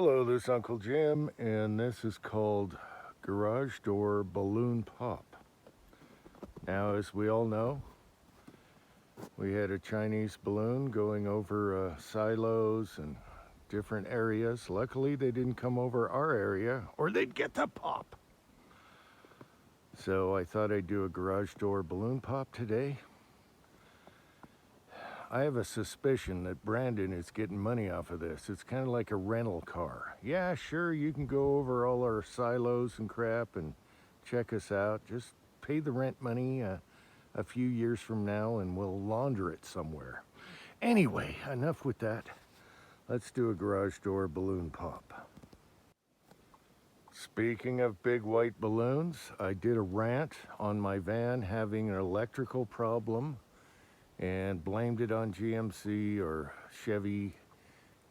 Hello, this is Uncle Jim, and this is called Garage Door Balloon Pop. Now, as we all know, we had a Chinese balloon going over silos and different areas. Luckily, they didn't come over our area, or they'd get the pop. So I thought I'd do a garage door balloon pop today. I have a suspicion that Brandon is getting money off of this. It's kind of like a rental car. Yeah, sure, you can go over all our silos and crap and check us out. Just pay the rent money a few years from now and we'll launder it somewhere. Anyway, enough with that. Let's do a garage door balloon pop. Speaking of big white balloons, I did a rant on my van having an electrical problem and blamed it on GMC or Chevy,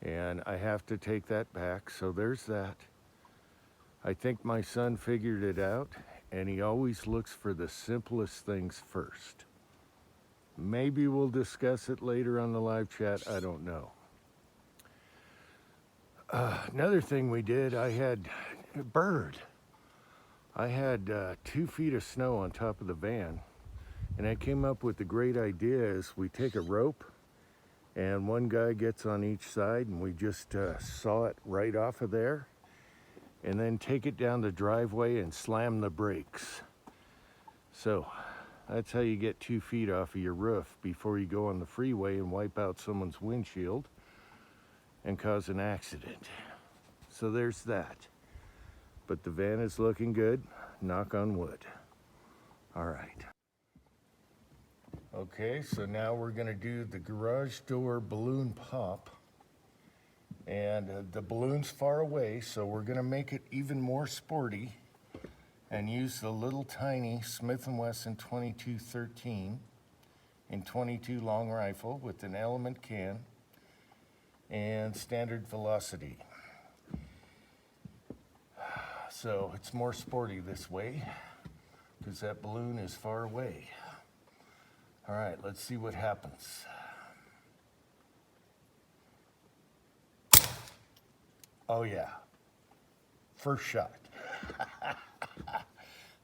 and I have to take that back, so there's that. I think my son figured it out, and he always looks for the simplest things first. Maybe we'll discuss it later on the live chat, I don't know. Another thing we did, I had a bird. I had 2 feet of snow on top of the van. And I came up with the great idea is we take a rope and one guy gets on each side and we just saw it right off of there and then take it down the driveway and slam the brakes. So that's how you get 2 feet off of your roof before you go on the freeway and wipe out someone's windshield and cause an accident. So there's that. But the van is looking good, knock on wood. All right. Okay, so now we're gonna do the garage door balloon pop. And the balloon's far away, so we're gonna make it even more sporty and use the little tiny Smith & Wesson 2213 in 22 long rifle with an element can and standard velocity. So it's more sporty this way because that balloon is far away. All right, let's see what happens. Oh yeah, first shot.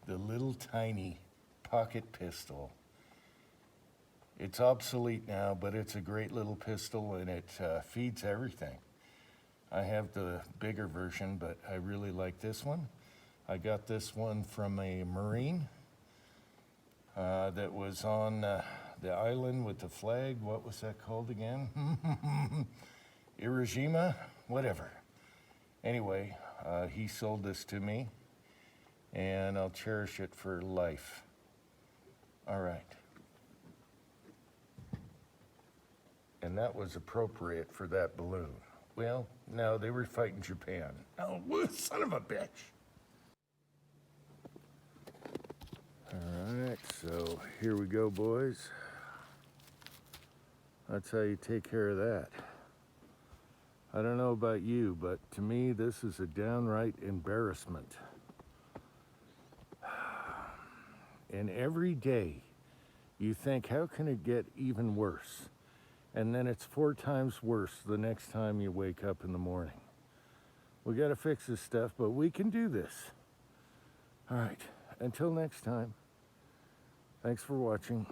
The little tiny pocket pistol. It's obsolete now, but it's a great little pistol and it feeds everything. I have the bigger version, but I really like this one. I got this one from a Marine that was on the island with the flag. What was that called again? Iwo Jima? Whatever. Anyway, he sold this to me, and I'll cherish it for life. All right. And that was appropriate for that balloon. Well, no, they were fighting Japan. Oh, son of a bitch. All right, so here we go, boys. That's how you take care of that. I don't know about you, but to me, this is a downright embarrassment. And every day, you think, how can it get even worse? And then it's 4 times worse the next time you wake up in the morning. We gotta fix this stuff, but we can do this. All right, until next time. Thanks for watching.